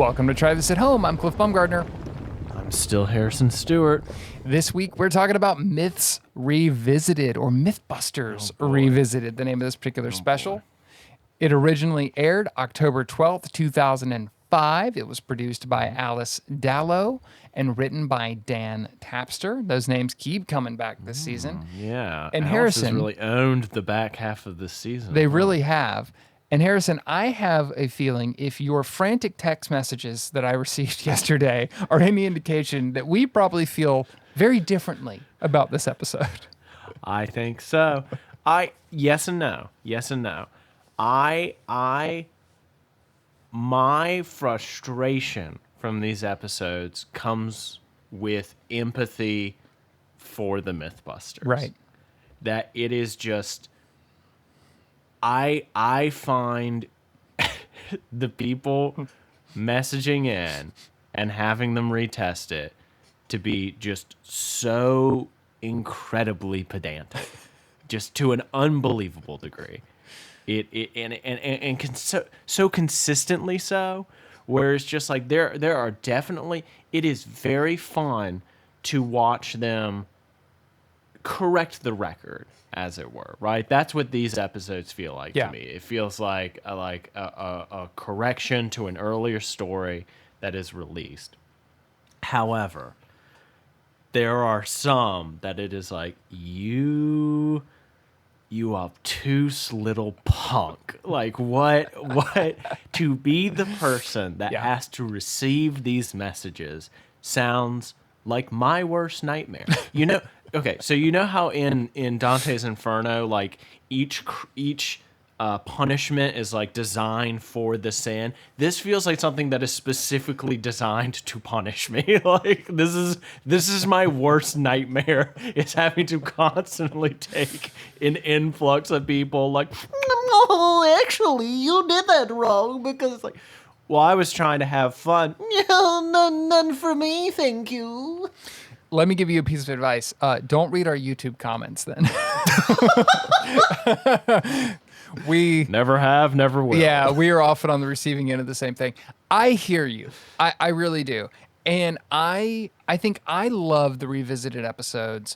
Welcome to Try This at Home. I'm Cliff Bumgardner. I'm still Harrison Stewart. This week we're talking about Myths Revisited, or Mythbusters Revisited, the name of this particular special. Boy. It originally aired October 12th, 2005. It was produced by Alice Dallow and written by Dan Tapster. Those names keep coming back this season. Yeah. And Alice Harrison has really owned the back half of this season. They really have. And Harrison, I have a feeling if your frantic text messages that I received yesterday are any indication that we probably feel very differently about this episode. I think so. Yes and no. My frustration from these episodes comes with empathy for the Mythbusters. Right. That it is just, I find the people messaging in and having them retest it to be just so incredibly pedantic, just to an unbelievable degree. So consistently so, where it's just like there are definitely, it is very fun to watch them correct the record, as it were, right? That's what these episodes feel like to me. It feels like a correction to an earlier story that is released. However, there are some that it is like, you obtuse little punk. Like, what to be the person that has to receive these messages sounds like my worst nightmare. You know, okay, so you know how in Dante's Inferno, like each punishment is like designed for the sin. This feels like something that is specifically designed to punish me. Like this is my worst nightmare, is having to constantly take an influx of people like, no, actually you did that wrong, because it's like, well, I was trying to have fun. No, none for me, thank you. Let me give you a piece of advice. Don't read our YouTube comments then. We never have, never will. Yeah, we are often on the receiving end of the same thing. I hear you. I really do. And I think I love the revisited episodes,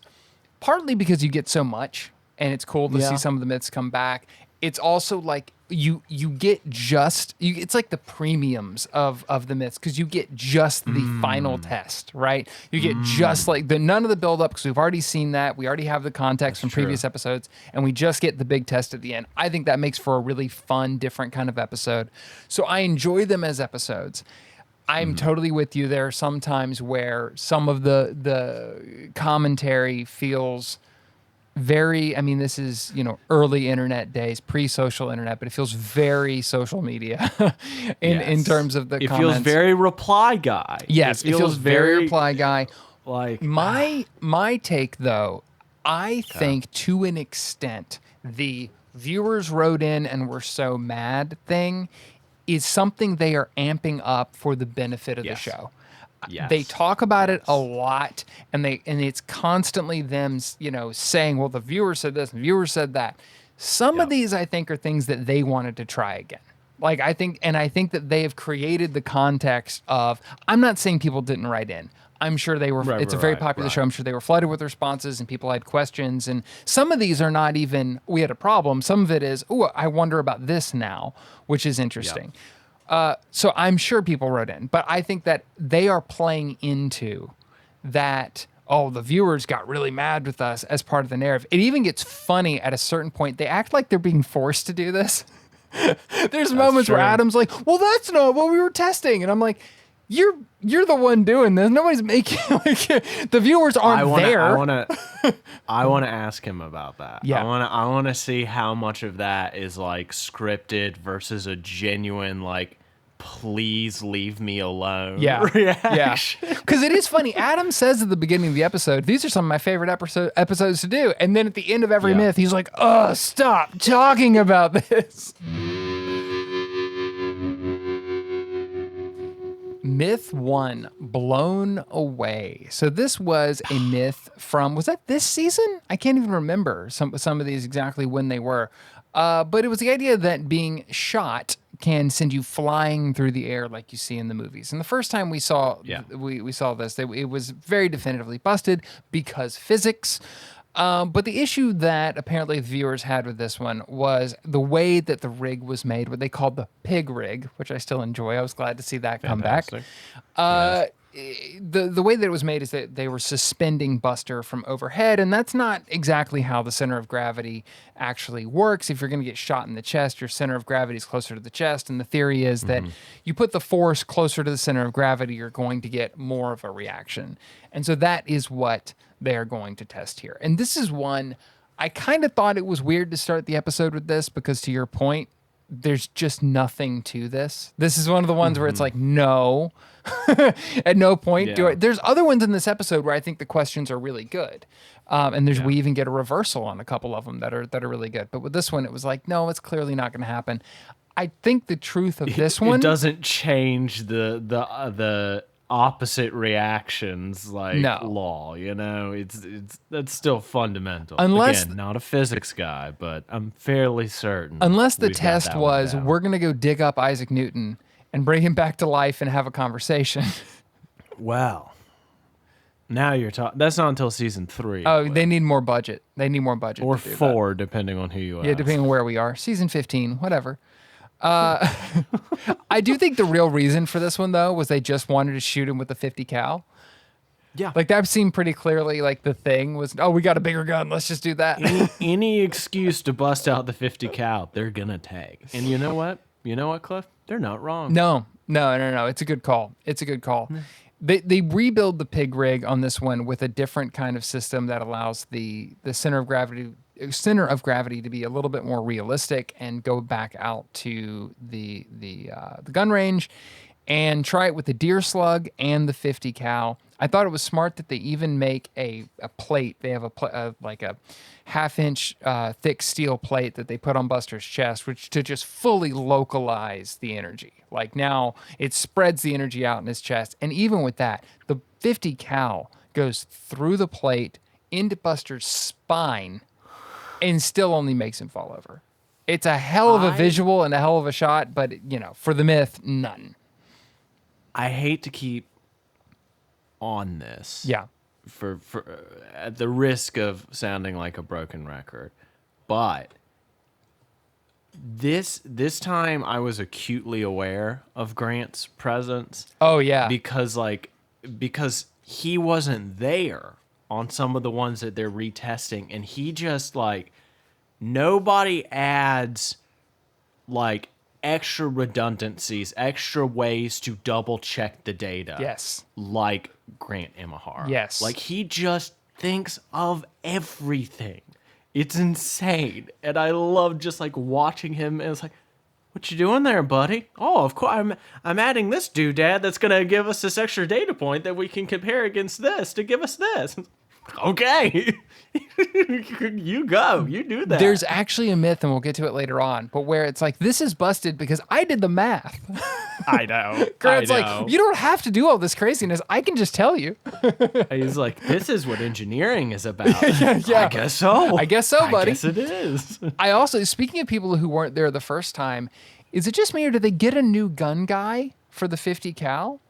partly because you get so much, and it's cool to see some of the myths come back. It's also like you get it's like the premiums of the myths, because you get just the final test, right? You get just like none of the build up, because we've already seen that. We already have the context from previous episodes, and we just get the big test at the end. I think that makes for a really fun, different kind of episode. So I enjoy them as episodes. I'm totally with you. There are some times where some of the commentary feels very, I mean, this is, early internet days, pre-social internet, but it feels very social media in terms of the comments. It feels very reply guy. Yes, it feels very reply guy. Like my take, though, I think to an extent, the viewers wrote in and were so mad thing is something they are amping up for the benefit of the show. Yes. They talk about it a lot, and it's constantly them, saying, well, the viewer said this and the viewer said that. Some of these, I think, are things that they wanted to try again. Like, I think that they have created the context of, I'm not saying people didn't write in. I'm sure they were, it's a very popular show. I'm sure they were flooded with responses and people had questions. And some of these are not even, we had a problem. Some of it is, I wonder about this now, which is interesting. Yep. So I'm sure people wrote in, but I think that they are playing into that, the viewers got really mad with us as part of the narrative. It even gets funny at a certain point. They act like they're being forced to do this. There's moments where Adam's like, well, that's not what we were testing. And I'm like, you're the one doing this. Nobody's making, the viewers aren't there. I want to ask him about that. Yeah. I want to see how much of that is like scripted versus a genuine, like, please leave me alone. reaction. Because it is funny. Adam says at the beginning of the episode, these are some of my favorite episodes to do. And then at the end of every myth, he's like, stop talking about this. Myth 1, Blown Away. So this was a myth from, was that this season? I can't even remember some of these exactly when they were. But it was the idea that being shot can send you flying through the air like you see in the movies. And the first time we saw we saw this, it was very definitively busted because physics. But the issue that apparently the viewers had with this one was the way that the rig was made, what they called the pig rig, which I still enjoy. I was glad to see that come back. Yes. The way that it was made is that they were suspending Buster from overhead, and that's not exactly how the center of gravity actually works. If you're going to get shot in the chest, your center of gravity is closer to the chest, and the theory is that you put the force closer to the center of gravity, you're going to get more of a reaction. And so that is what they are going to test here. And this is one, I kind of thought it was weird to start the episode with this because, to your point, there's just nothing to this. This is one of the ones where it's like, no, at no point do I. There's other ones in this episode where I think the questions are really good. And we even get a reversal on a couple of them that are really good. But with this one, it was like, no, it's clearly not going to happen. I think the truth of this one, it doesn't change the opposite reactions law, it's that's still fundamental. Unless, again, not a physics guy, but I'm fairly certain, unless the test was we're gonna go dig up Isaac Newton and bring him back to life and have a conversation. Well, now you're talking. That's not until season 3. Oh, they need more budget. Or 4, depending on who you ask. Yeah, depending on where we are. Season 15, whatever. I do think the real reason for this one, though, was they just wanted to shoot him with the 50 cal. Yeah. Like, that seemed pretty clearly like the thing was, oh, we got a bigger gun. Let's just do that. Any excuse to bust out the 50 cal, they're going to take. And you know what? Cliff? They're not wrong. No. It's a good call. They rebuild the pig rig on this one with a different kind of system that allows the center of gravity to be a little bit more realistic and go back out to the gun range and try it with the deer slug and the 50 cal. I thought it was smart that they even make a plate. They have like a half-inch thick steel plate that they put on Buster's chest, which to just fully localize the energy. Like, now it spreads the energy out in his chest. And even with that, the 50 cal goes through the plate into Buster's spine and still only makes him fall over. It's a hell of a visual and a hell of a shot, but, for the myth, none. I hate to keep on this. Yeah. For at the risk of sounding like a broken record, but this time I was acutely aware of Grant's presence. Oh yeah. Because he wasn't there on some of the ones that they're retesting, and he just nobody adds extra redundancies, extra ways to double check the data. Yes. Like Grant Imahara. Yes. He just thinks of everything. It's insane. And I love just watching him, and it's like, what you doing there, buddy? Oh, of course, I'm adding this doodad that's going to give us this extra data point that we can compare against this to give us this. Okay. You go. You do that. There's actually a myth, and we'll get to it later on, but where it's like, this is busted because I did the math. I know. Grant's like, you don't have to do all this craziness. I can just tell you. He's like, this is what engineering is about. Yeah. I guess so. I guess so, buddy. I guess it is. I also, speaking of people who weren't there the first time, is it just me or did they get a new gun guy for the 50 cal?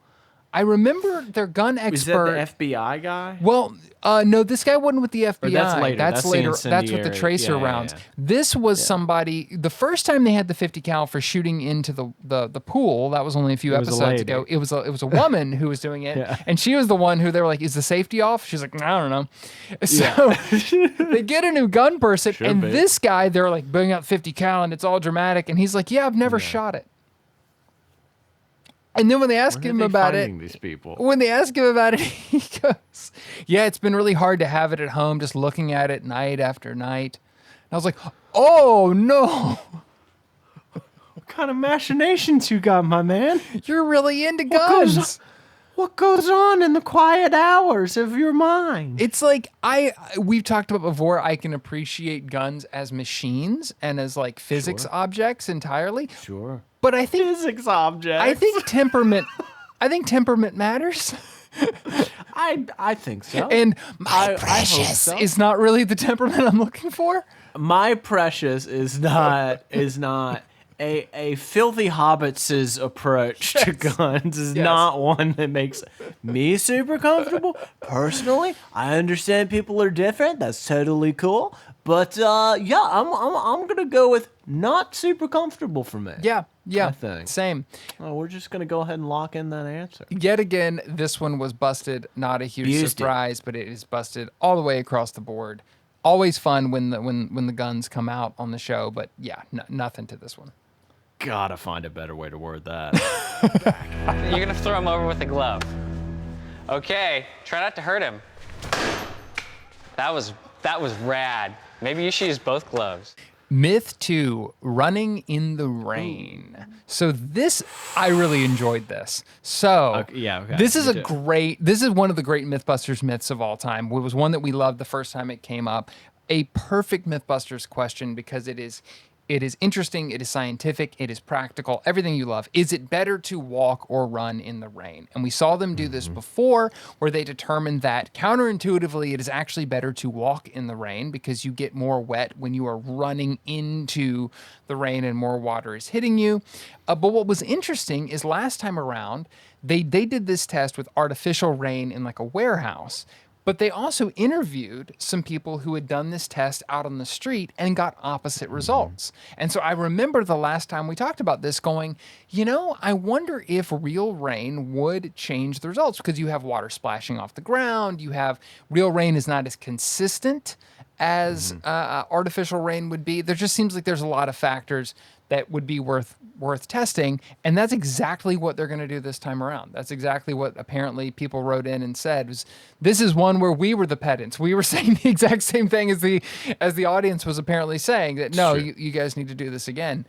I remember their gun expert. Is that the FBI guy? Well, no, this guy wasn't with the FBI. Or that's later. That's later. That's with the tracer rounds. This was somebody. The first time they had the 50 cal for shooting into the pool, that was only a few episodes ago. It was a woman who was doing it, and she was the one who they were like, "Is the safety off?" She's like, "I don't know." So they get a new gun person, and this guy, they're like bringing out 50 cal, and it's all dramatic, and he's like, "Yeah, I've never shot it." And then when they ask him about it, he goes, "Yeah, it's been really hard to have it at home, just looking at it night after night." And I was like, "Oh no, what kind of machinations you got, my man? You're really into guns." What goes on in the quiet hours of your mind? It's like we've talked about before. I can appreciate guns as machines and as physics objects entirely. Sure. But I think physics objects. I think temperament matters. I think so. And my precious is not really the temperament I'm looking for. My precious is not a filthy hobbit's approach to guns is not one that makes me super comfortable. Personally, I understand people are different. That's totally cool. But yeah, I'm gonna go with not super comfortable for me. Yeah, I think. same. Oh, we're just gonna go ahead and lock in that answer. Yet again, this one was busted. Not a huge Busted. surprise, but it is busted all the way across the board. Always fun when the guns come out on the show, but yeah, nothing to this one. Gotta find a better way to word that. You're gonna throw him over with a glove. Okay, try not to hurt him. That was rad. Maybe you should use both gloves. Myth 2, running in the rain. So this, I really enjoyed this. So okay, this is me too. this is one of the great Mythbusters myths of all time. It was one that we loved the first time it came up. A perfect Mythbusters question because it is interesting, it is scientific, it is practical, everything you love. Is it better to walk or run in the rain? And we saw them do this before, where they determined that counterintuitively, it is actually better to walk in the rain because you get more wet when you are running into the rain and more water is hitting you. But what was interesting is last time around, they did this test with artificial rain in like a warehouse. But they also interviewed some people who had done this test out on the street and got opposite results. And so I remember the last time we talked about this going, I wonder if real rain would change the results because you have water splashing off the ground. You have real rain is not as consistent as artificial rain would be. There just seems like there's a lot of factors that would be worth testing, and that's exactly what they're going to do this time around. That's exactly what apparently people wrote in and said was, this is one where we were the pedants. We were saying the exact same thing as the audience was apparently saying, that no, you guys need to do this again.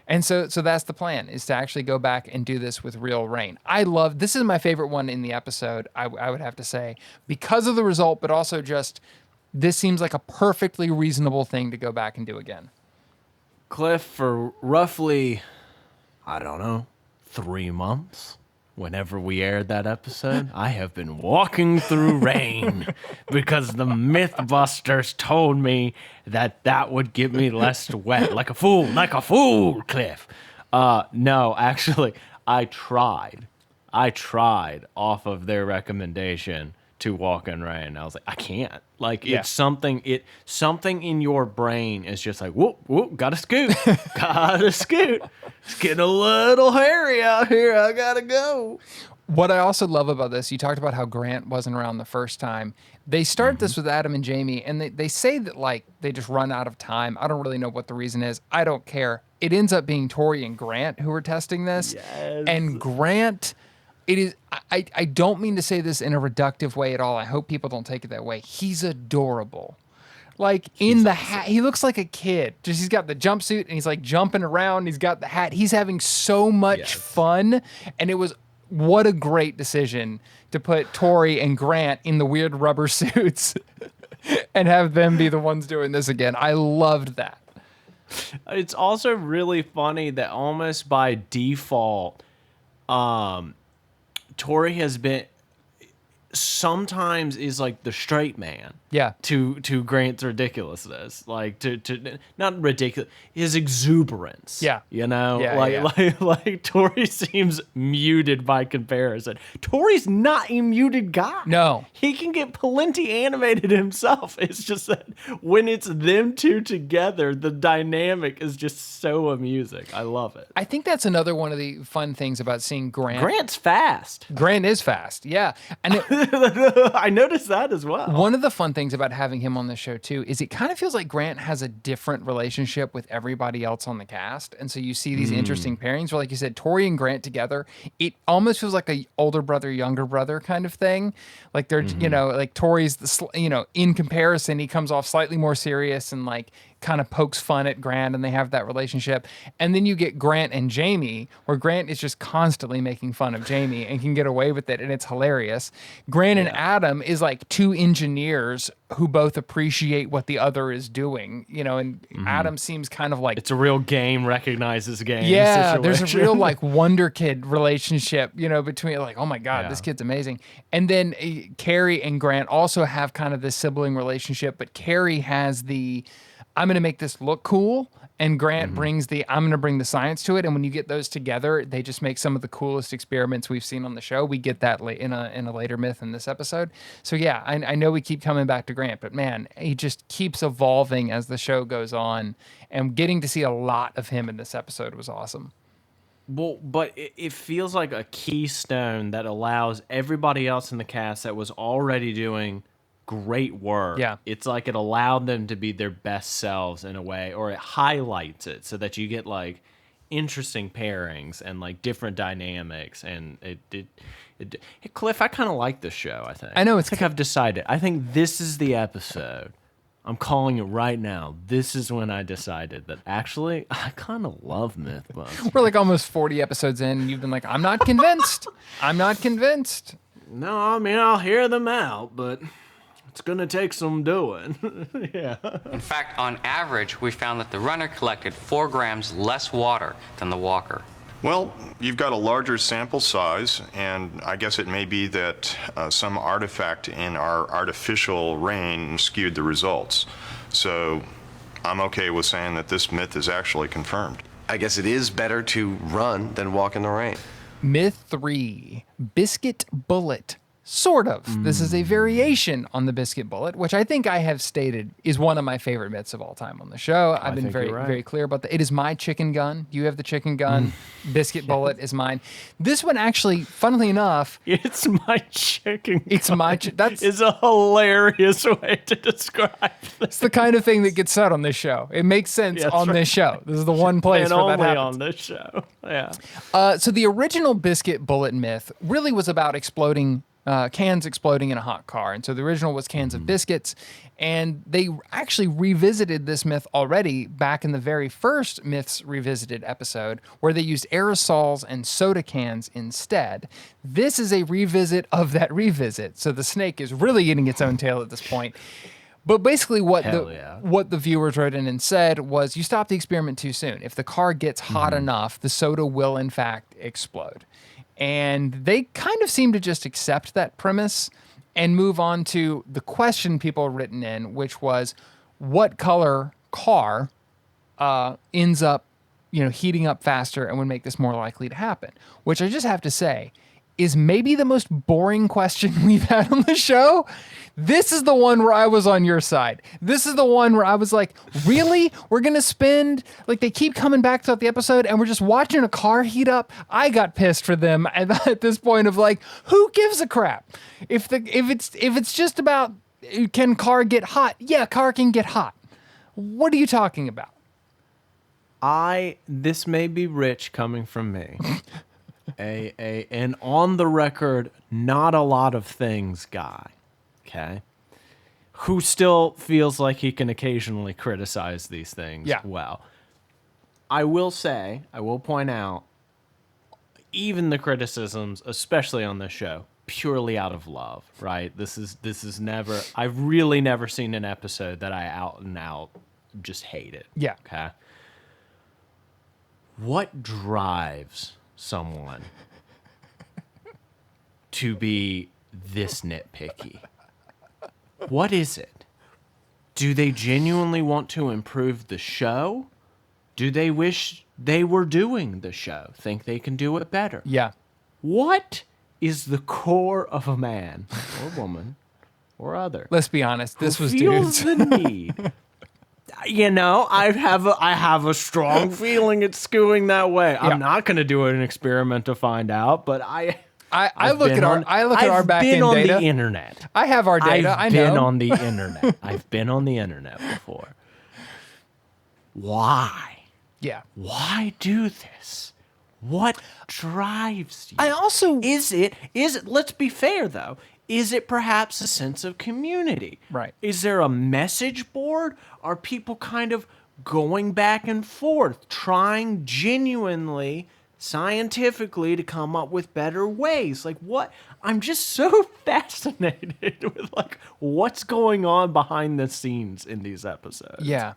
And so that's the plan, is to actually go back and do this with real rain. This is my favorite one in the episode, I would have to say, because of the result, but also just this seems like a perfectly reasonable thing to go back and do again. Cliff, for roughly, I don't know, 3 months, whenever we aired that episode, I have been walking through rain because the Mythbusters told me that would get me less wet. Like a fool, Cliff. No, actually, I tried off of their recommendation to walk in rain. I was like, I can't. Like, it's something in your brain is just like, whoop, gotta scoot. It's getting a little hairy out here. I gotta go. What I also love about this, you talked about how Grant wasn't around the first time. They start this with Adam and Jamie, and they say that, like, they just run out of time. I don't really know what the reason is. I don't care. It ends up being Tori and Grant who are testing this. Yes. And Grant... It is. I don't mean to say this in a reductive way at all. I hope people don't take it that way. He's adorable. Like in the hat, he looks like a kid. Just he's got the jumpsuit and he's like jumping around. He's got the hat. He's having so much fun, and it was what a great decision to put Tori and Grant in the weird rubber suits and have them be the ones doing this again. I loved that. It's also really funny that almost by default, Tori has been sometimes is like the straight man. Yeah. To Grant's ridiculousness, like to not ridiculous, his exuberance. Yeah. Like Tori seems muted by comparison. Tori's not a muted guy. No. He can get plenty animated himself. It's just that when it's them two together, the dynamic is just so amusing. I love it. I think that's another one of the fun things about seeing Grant. Grant's fast. Grant is fast. Yeah. And I noticed that as well. one of the fun things about having him on the show too is it kind of feels like Grant has a different relationship with everybody else on the cast, and so you see these interesting pairings where, like you said, Tori and Grant together, it almost feels like a older brother, younger brother kind of thing. Like they're like Tori's in comparison, he comes off slightly more serious and like kind of pokes fun at Grant, and they have that relationship. And then you get Grant and Jamie, where Grant is just constantly making fun of Jamie and can get away with it, and it's hilarious. Grant and Adam is like two engineers who both appreciate what the other is doing, and Adam seems kind of like, It's a real game recognizes game. yeah, there's a situation. real like wonder kid relationship, between like, oh my God, this Yeah. kid's amazing. And then Carrie and Grant also have kind of this sibling relationship, but Carrie has I'm going to make this look cool. And Grant brings I'm going to bring the science to it. And when you get those together, they just make some of the coolest experiments we've seen on the show. We get that in a later myth in this episode. So yeah, I know we keep coming back to Grant, but man, he just keeps evolving as the show goes on. And getting to see a lot of him in this episode was awesome. Well, but it feels like a keystone that allows everybody else in the cast that was already doing great work. Yeah. It's like it allowed them to be their best selves in a way, or it highlights it so that you get like interesting pairings and like different dynamics. And hey, Cliff, I kind of like this show, I think. I know, I think I've decided. I think this is the episode. I'm calling it right now. This is when I decided that actually I kind of love Mythbusters. We're like almost 40 episodes in, and you've been like, I'm not convinced. I'm not convinced. No, I mean, I'll hear them out, but it's going to take some doing. Yeah. In fact, on average, we found that the runner collected 4 grams less water than the walker. Well, you've got a larger sample size, and I guess it may be that some artifact in our artificial rain skewed the results. So I'm okay with saying that this myth is actually confirmed. I guess it is better to run than walk in the rain. Myth 3, Biscuit Bullet. Sort of. This is a variation on the biscuit bullet, which I think I have stated is one of my favorite myths of all time on the show. I've been think very, you're right. very clear about that. It is my chicken gun. You have the chicken gun. Biscuit bullet is mine. This one actually, funnily enough, It's my chicken. it's my. That's Is a hilarious way to describe this. it's the kind of thing that gets said on this show. It makes sense That's on right. this show. This is the one place And where that only happens. on this show. Yeah. So the original biscuit bullet myth really was about cans exploding in a hot car. And so the original was cans of biscuits. And they actually revisited this myth already back in the very first Myths Revisited episode, where they used aerosols and soda cans instead. This is a revisit of that revisit. So the snake is really getting its own tail at this point. But basically what Hell yeah. what the viewers wrote in and said was, you stop the experiment too soon. If the car gets hot enough, the soda will in fact explode. And they kind of seem to just accept that premise and move on to the question people written in, which was, what color car ends up, heating up faster and would make this more likely to happen? Which I just have to say is maybe the most boring question we've had on the show. This is the one where I was on your side. This is the one where I was like, really? We're going to spend, like, they keep coming back throughout the episode and we're just watching a car heat up. I got pissed for them at this point of like, who gives a crap? If it's just about, can car get hot? Yeah, car can get hot. What are you talking about? This may be rich coming from me. An on the record, not a lot of things guy, okay? Who still feels like he can occasionally criticize these things well. I will point out, even the criticisms, especially on this show, purely out of love, right? This is never, I've really never seen an episode that I out and out just hated. Yeah. Okay. What drives someone to be this nitpicky? What is it? Do they genuinely want to improve the show? Do they wish they were doing the show? Think they can do it better? Yeah. What is the core of a man or woman or other Let's be honest. This who was feels dudes. the need? I have a strong feeling it's skewing that way. Yeah. I'm not going to do an experiment to find out, but I I've look been at our on- I look at our I've back been end on data. the internet. I have our data. I've I been know. on the internet. I've been on the internet before. Why? Yeah. Why do this? What drives you? I also Is it, let's be fair though, is it perhaps a sense of community? Right. Is there a message board? Are people kind of going back and forth, trying genuinely scientifically to come up with better ways. Like, what? I'm just so fascinated with like what's going on behind the scenes in these episodes. Yeah.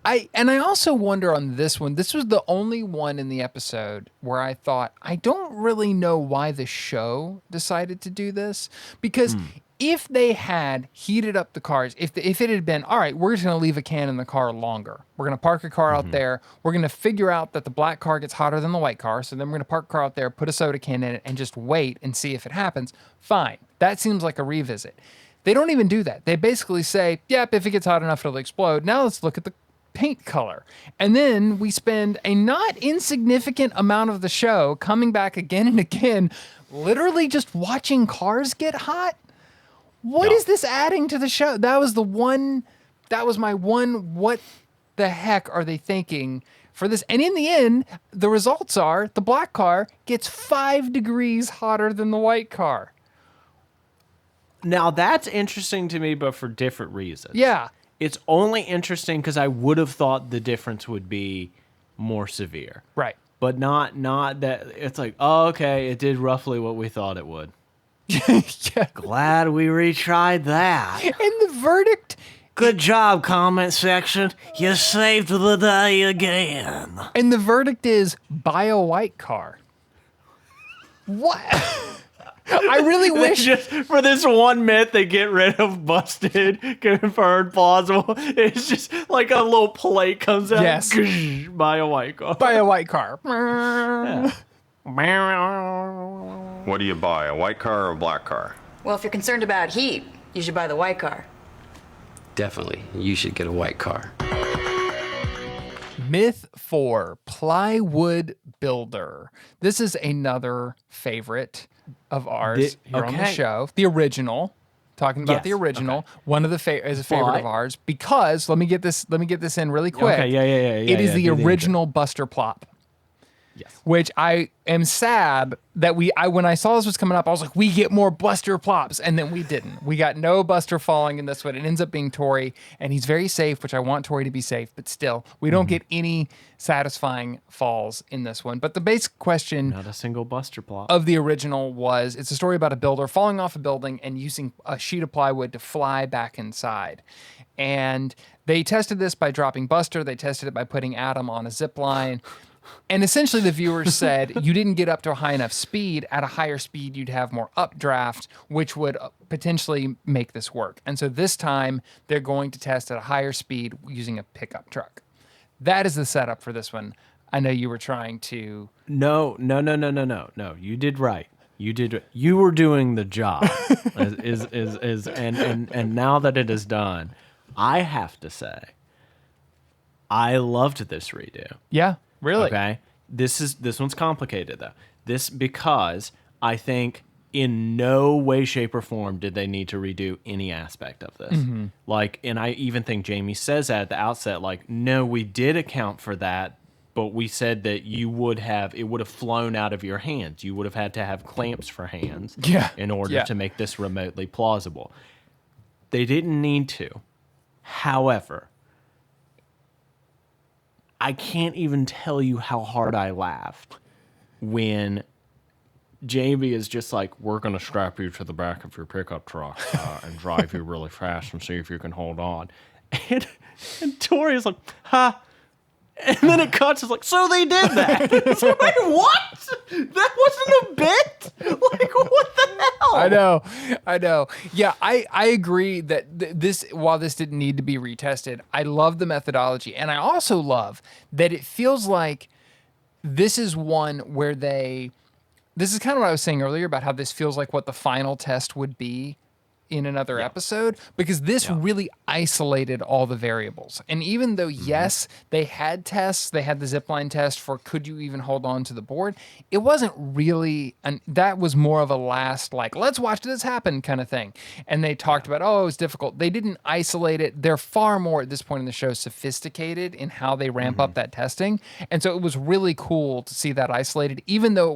I also wonder on this one, this was the only one in the episode where I thought, I don't really know why the show decided to do this. Because if they had heated up the cars, if it had been, all right, we're just going to leave a can in the car longer. We're going to park a car out there. We're going to figure out that the black car gets hotter than the white car. So then we're going to park a car out there, put a soda can in it, and just wait and see if it happens. Fine. That seems like a revisit. They don't even do that. They basically say, yep, if it gets hot enough, it'll explode. Now let's look at the paint color. And then we spend a not insignificant amount of the show coming back again and again, literally just watching cars get hot. What is this adding to the show? That was my one, what the heck are they thinking for this? And in the end, the results are the black car gets 5 degrees hotter than the white car. Now that's interesting to me, but for different reasons. Yeah. It's only interesting because I would have thought the difference would be more severe. Right. But not that it's like, oh, okay, it did roughly what we thought it would. Yeah. Glad we retried that. And the verdict. Good job, comment section. You saved the day again. And the verdict is buy a white car. What? I really wish. Just for this one myth, they get rid of busted, confirmed, plausible. It's just like a little plate comes out. Yes. Buy a white car. Buy a white car. What do you buy, a white car or a black car? Well, if you're concerned about heat, you should buy the white car. Definitely, you should get a white car. Myth 4, plywood builder. This is another favorite of ours here on the show. The original. Talking about the original. Okay. One of the is a favorite of ours because let me get this in really quick. Okay, yeah. It is the original Buster Plop. Yes. Which I am sad that when I saw this was coming up, I was like, we get more Buster Plops. And then we didn't. We got no Buster falling in this one. It ends up being Tori, and he's very safe, which I want Tori to be safe, but still, we don't get any satisfying falls in this one. But the basic question not a single Buster Plop of the original was, it's a story about a builder falling off a building and using a sheet of plywood to fly back inside. And they tested this by dropping Buster. They tested it by putting Adam on a zip line. And essentially the viewers said you didn't get up to a high enough speed. At a higher speed, you'd have more updraft, which would potentially make this work. And so this time they're going to test at a higher speed using a pickup truck. That is the setup for this one. I know you were trying to... No. You did right. You were doing the job. And now that it is done, I have to say, I loved this redo. Yeah. Really? Okay. This one's complicated though. Because I think in no way, shape, or form did they need to redo any aspect of this. Mm-hmm. Like, and I even think Jamie says that at the outset, like, no, we did account for that, but we said that it would have flown out of your hands. You would have had to have clamps for hands in order to make this remotely plausible. They didn't need to. However, I can't even tell you how hard I laughed when Jamie is just like, we're going to strap you to the back of your pickup truck and drive you really fast and see if you can hold on. And Tori is like, ha. And then it cuts. It's like, so they did that. It's like, wait, what? That wasn't a bit? Like, what the hell? I know. Yeah, I agree that while this didn't need to be retested, I love the methodology. And I also love that it feels like this is one where this is kind of what I was saying earlier about how this feels like what the final test would be in another episode, because this really isolated all the variables. And even though, yes, they had tests, they had the zipline test for could you even hold on to the board, it wasn't really, that was more of a last, like, let's watch this happen kind of thing. And they talked about, it was difficult. They didn't isolate it. They're far more, at this point in the show, sophisticated in how they ramp up that testing. And so it was really cool to see that isolated, even though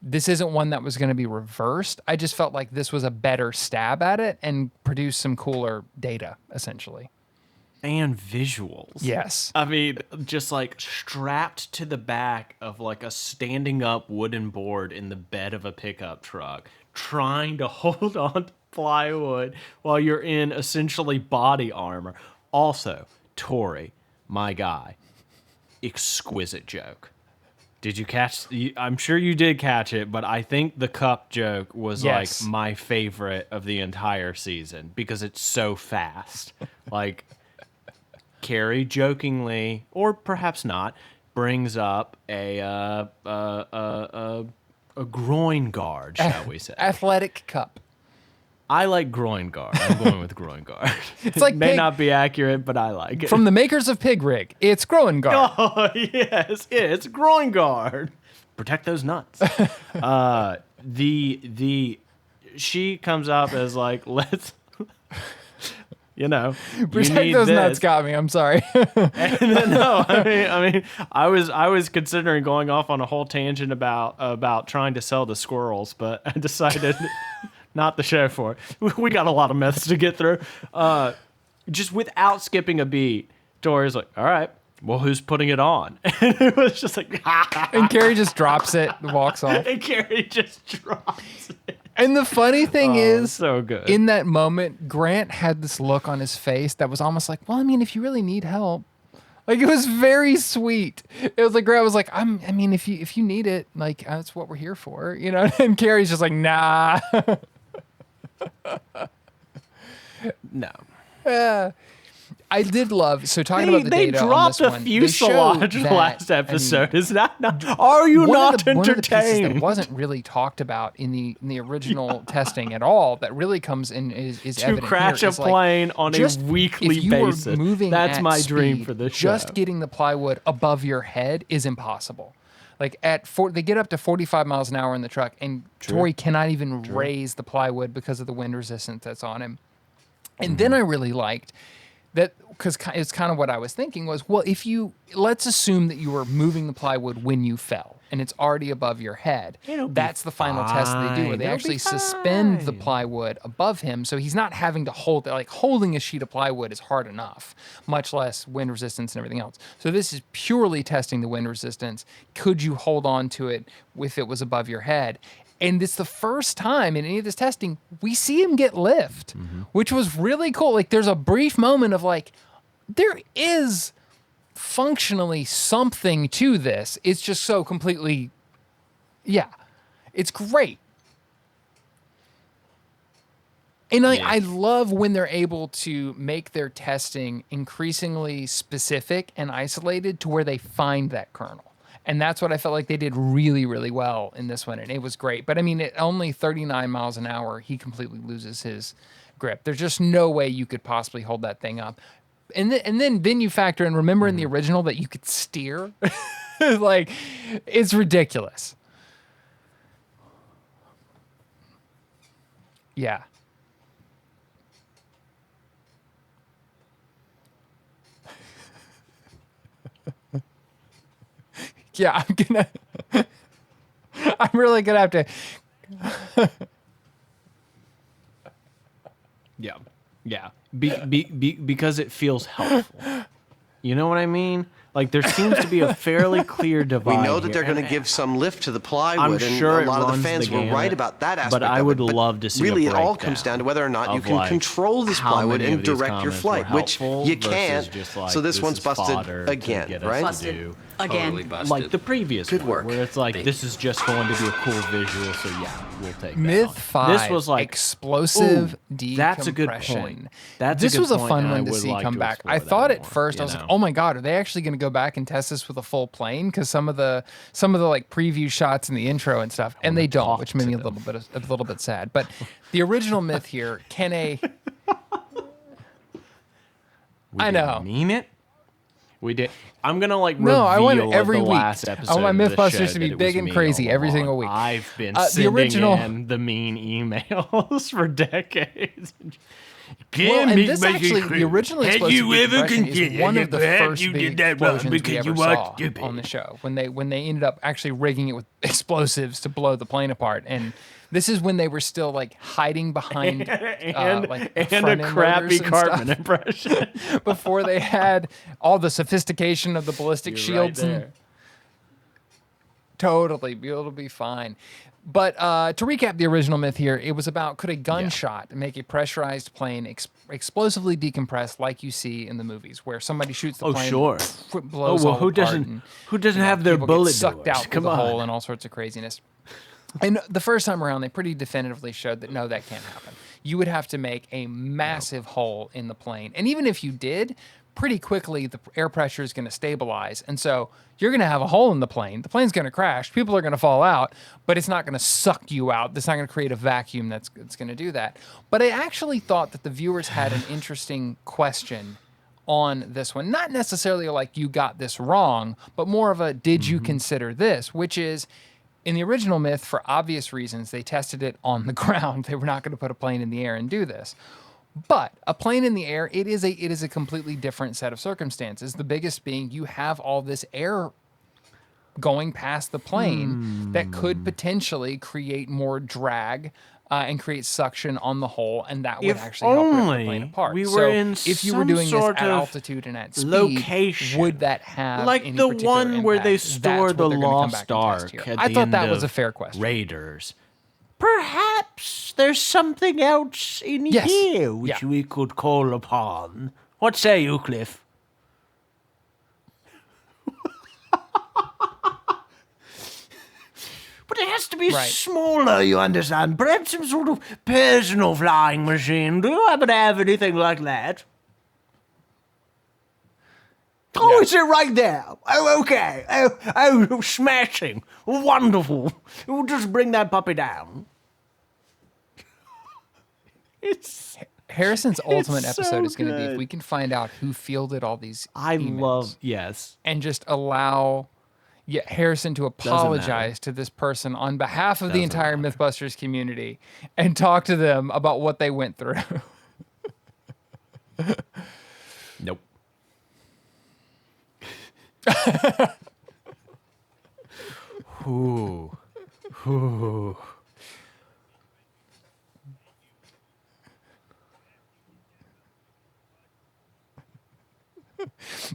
this isn't one that was going to be reversed. I just felt like this was a better stab at it and produced some cooler data, essentially. and visuals. Yes. I mean, just like strapped to the back of like a standing up wooden board in the bed of a pickup truck, trying to hold on to plywood while you're in essentially body armor. Also, Tori, my guy, exquisite joke. Did you catch? I'm sure you did catch it, but I think the cup joke was Yes. like my favorite of the entire season because it's so fast. Like, Carrie jokingly, or perhaps not, brings up a groin guard, shall we say? Athletic cup. I like groin guard. I'm going with groin guard. It's like It may pig- not be accurate, but I like it. From the makers of Pig Rig, it's growing guard. Oh, yes, it's groin guard. Protect those nuts. She comes up as like, let's, you Protect need those this. nuts got me. I'm sorry. No, I was considering going off on a whole tangent about trying to sell the squirrels, but I decided not the show for it. We got a lot of myths to get through. Just without skipping a beat, Tori's like, all right, well, who's putting it on? And it was just like, And Carrie just drops it, walks off. and Carrie just drops it. And the funny thing is, so good. in that moment, Grant had this look on his face that was almost like, well, I mean, if you really need help. Like, it was very sweet. It was like Grant was like, if you need it, like, that's what we're here for, And Carrie's just like, nah. No. I did love, so talking about the They data on dropped this a one, they showed fuselage that- last I mean, episode. Is that not? Are you not one of the pieces that entertained? wasn't really talked about in the original testing at all, that really comes in is To evident crash here, a is like, plane on a just weekly if you were basis. moving That's at my dream speed, for this show. Just getting the plywood above your head is impossible. Like they get up to 45 miles an hour in the truck, and Tori cannot even raise the plywood because of the wind resistance that's on him. And then I really liked that, because it's kind of what I was thinking was, well, let's assume that you were moving the plywood when you fell and it's already above your head. That's the final test that they do, where they actually suspend the plywood above him, so he's not having to hold it. Like, holding a sheet of plywood is hard enough, much less wind resistance and everything else. So this is purely testing the wind resistance. Could you hold on to it if it was above your head? And it's the first time in any of this testing we see him get lift, which was really cool. Like, there's a brief moment of like, there is functionally something to this. It's just so completely, it's great. And I love when they're able to make their testing increasingly specific and isolated to where they find that kernel. And that's what I felt like they did really, really well in this one. And it was great. But I mean, at only 39 miles an hour, he completely loses his grip. There's just no way you could possibly hold that thing up. And then you factor in, remember in the original that you could steer? Like, it's ridiculous. Yeah. Yeah, I'm really gonna have to. Yeah. Because it feels helpful. You know what I mean? Like, there seems to be a fairly clear divide. We know that here. they're going to give some lift to the plywood, I'm sure and a lot of the runs fans were gamut, right about that aspect but I of would it. love to see really a it all breakdown comes down to whether or not you of, can like, control this how plywood many and of these direct your comments flight, were which helpful you versus can't. just like, So this one's is busted fodder to again, get us right? to Busted. do Again. Totally busted. like the previous Good one, work. where it's like, this is just going to be a cool visual, so yeah, we'll take that Myth on. 5. This was like, explosive decompression. that's a good point. That's a this good was a point, fun and I one to would see like come to back. explore I that thought at more, first, you I was like, know? oh my God, are they actually going to go back and test this with a full plane? Because some of the like preview shots in the intro and stuff, and they don't, talk which made to me a them. little bit sad. But the original myth here, can a we I didn't know. mean it. We did. I'm gonna like No, I want it reveal every the week. last I episode want my of the Mythbusters show to be that it big was and me crazy all every along. single week. I've been The sending original- in the mean emails for decades. Well, and this actually, the originally supposed to be compression is one of the first big explosions we ever saw on the show. When they ended up actually rigging it with explosives to blow the plane apart, and this is when they were still like hiding behind like and a crappy Cartman impression before they had all the sophistication of the ballistic shields. Right And totally, it'll be fine. But to recap the original myth here, it was about could a gunshot make a pressurized plane explosively decompress like you see in the movies, where somebody shoots the plane, blows all who apart, doesn't and, who doesn't have their people get bullet sucked doors? out through Come the on. hole and all sorts of craziness. And the first time around, they pretty definitively showed that no, that can't happen. You would have to make a massive hole in the plane, and even if you did, pretty quickly the air pressure is going to stabilize, and so you're going to have a hole in the plane. The plane's going to crash. People are going to fall out, but it's not going to suck you out. It's not going to create a vacuum that's going to do that. But I actually thought that the viewers had an interesting question on this one. Not necessarily like you got this wrong, but more of a did you consider this, which is in the original myth, for obvious reasons, they tested it on the ground. They were not going to put a plane in the air and do this. But a plane in the air, it is a completely different set of circumstances. The biggest being you have all this air going past the plane that could potentially create more drag and create suction on the hole, and that would If actually help rip the only plane apart. we were so in if you were some doing this sort at of altitude and at speed, location, would that have like any the particular one where they impact? store That's the what they're gonna come Lost back and test Ark here. at I the thought end that was of a fair question. Raiders. Perhaps there's something else in Yes. here which Yeah. we could call upon. What say you, Cliff? But it has to be Right. smaller, you understand. Perhaps some sort of personal flying machine. Do you happen to have anything like that? Oh, is it right there? Oh, okay. Oh, smashing. Wonderful. We'll just bring that puppy down. It's... Harrison's ultimate so episode is going to be if good. we can find out who fielded all these I emails love... Yes. and just allow Harrison to apologize to this person on behalf of the entire Mythbusters community and talk to them about what they went through. Nope. Ooh. Ooh.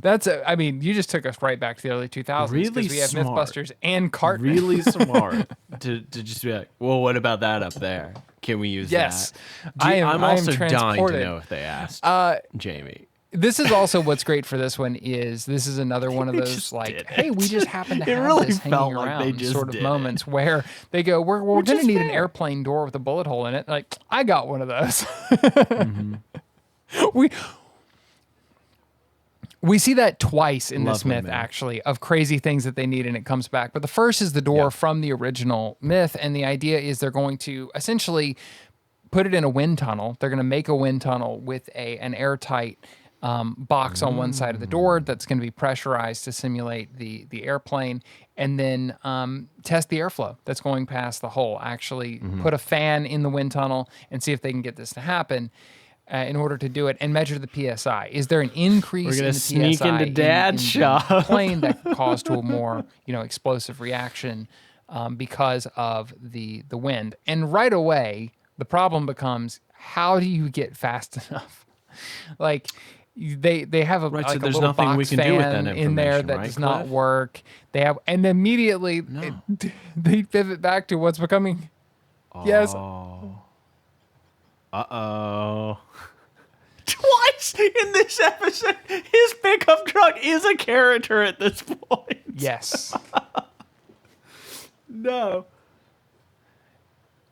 I mean, you just took us right back to the early 2000s Really because we have smart. Mythbusters and Cartman. Really smart to just be like, well, what about that up there? Can we use Yes. that? I'm also dying to transported. know if they asked Jamie. This is also what's great for this one is this is another one of those just like, did hey, it. we just happen to It have really this felt hanging like around they just sort of did it. moments where they go, we're going to is need an fair. airplane door with a bullet hole in it. Like, I got one of those. Mm-hmm. We see that twice in this Lovely, myth, man. actually, of crazy things that they need and it comes back. But the first is the door from the original myth. And the idea is they're going to essentially put it in a wind tunnel. They're going to make a wind tunnel with an airtight box on one side of the door that's going to be pressurized to simulate the airplane, and then test the airflow that's going past the hole. Actually put a fan in the wind tunnel and see if they can get this to happen. In order to do it and measure the PSI. Is there an increase We're in gonna the sneak PSI into Dad's in shop. the plane that could cause to a more explosive reaction because of the wind? And right away, the problem becomes how do you get fast enough? Like they have a, Right, like so a there's little nothing box we can do with fan that in there information, that right, does not Cliff? work. They have, and immediately they pivot back to what's becoming. Yes. Uh-oh. Twice in this episode, his pickup truck is a character at this point. Yes. No.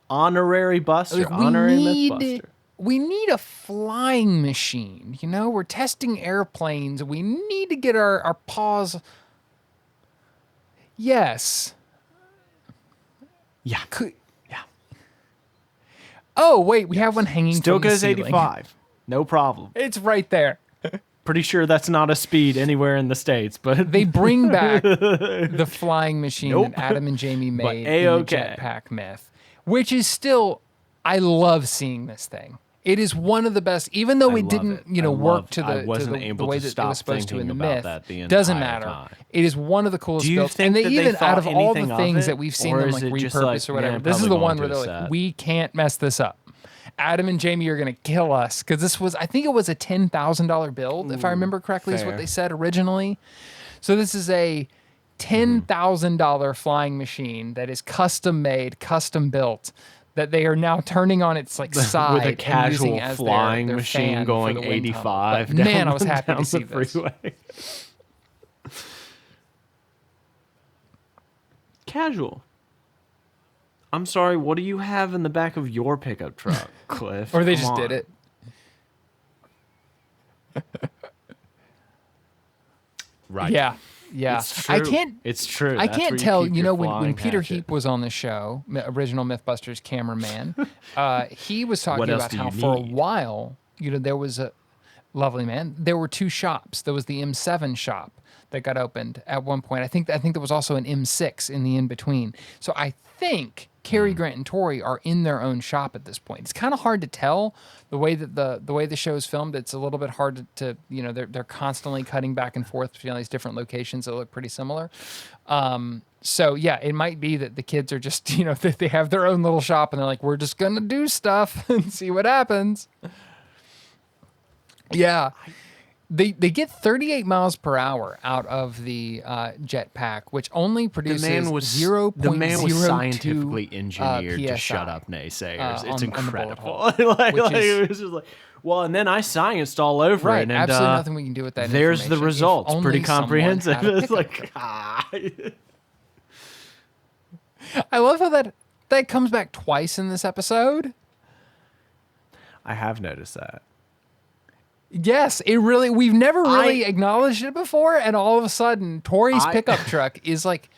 Honorary Buster. Like, Honorary Mythbuster. we need a flying machine. We're testing airplanes. We need to get our paws. Yes. Yeah. Yeah. Oh, wait, we have one hanging Still from the goes ceiling. 85. No problem. It's right there. Pretty sure that's not a speed anywhere in the States, but They bring back the flying machine Nope. that Adam and Jamie made in the A-okay. jetpack myth, which is still, I love seeing this thing. It is one of the best, even though I it love didn't, it. work to I the wasn't the able way to that it stop was supposed to in the thinking about myth. that the Doesn't entire matter. time. It is one of the coolest Do you builds, think and they that they even out of thought all the anything of things it, that we've seen or them is like it just repurpose like, or whatever. man, This is probably the going one to where a they're like, set? we can't mess this up. Adam and Jamie are gonna kill us because this was, I think it was a $10,000 build, if I remember correctly, is what fair. they said originally. So this is a $10,000 flying machine that is custom made, custom built, that they are now turning on its like side With a and casual using as flying their machine fan going for the wind tunnel. 85 But down, man, I was happy down to see the this. freeway. Casual. I'm sorry, what do you have in the back of your pickup truck, Cliff? Or they Come just did on. it. Right. Yeah. Yeah. It's true. I can't It's true. I That's where can't tell, keep you your know, when flying Peter hatchet. Heap was on the show, original Mythbusters cameraman, he was talking What else about do how you for a need? while, there was a lovely man. There were two shops. There was the M7 shop that got opened at one point. I think there was also an M6 in the in between. So I think Cary Grant and Tori are in their own shop at this point. It's kind of hard to tell the way that the way the show is filmed. It's a little bit hard to they're constantly cutting back and forth between all these different locations that look pretty similar. So yeah, it might be that the kids are just that they have their own little shop and they're like, we're just gonna do stuff and see what happens. Yeah. They get 38 miles per hour out of the jetpack, which only produces 0.02 the man was scientifically engineered to PSI, shut up naysayers. on It's the incredible. bullet hole, which is- it was just like, well, and then I scienced all over Right, it, and absolutely nothing we can do with that there's the information if results. only Pretty someone comprehensive. had a It's pickup like, I love how that comes back twice in this episode. I have noticed that. Yes, we've never really acknowledged it before, and all of a sudden, Tori's pickup truck is like,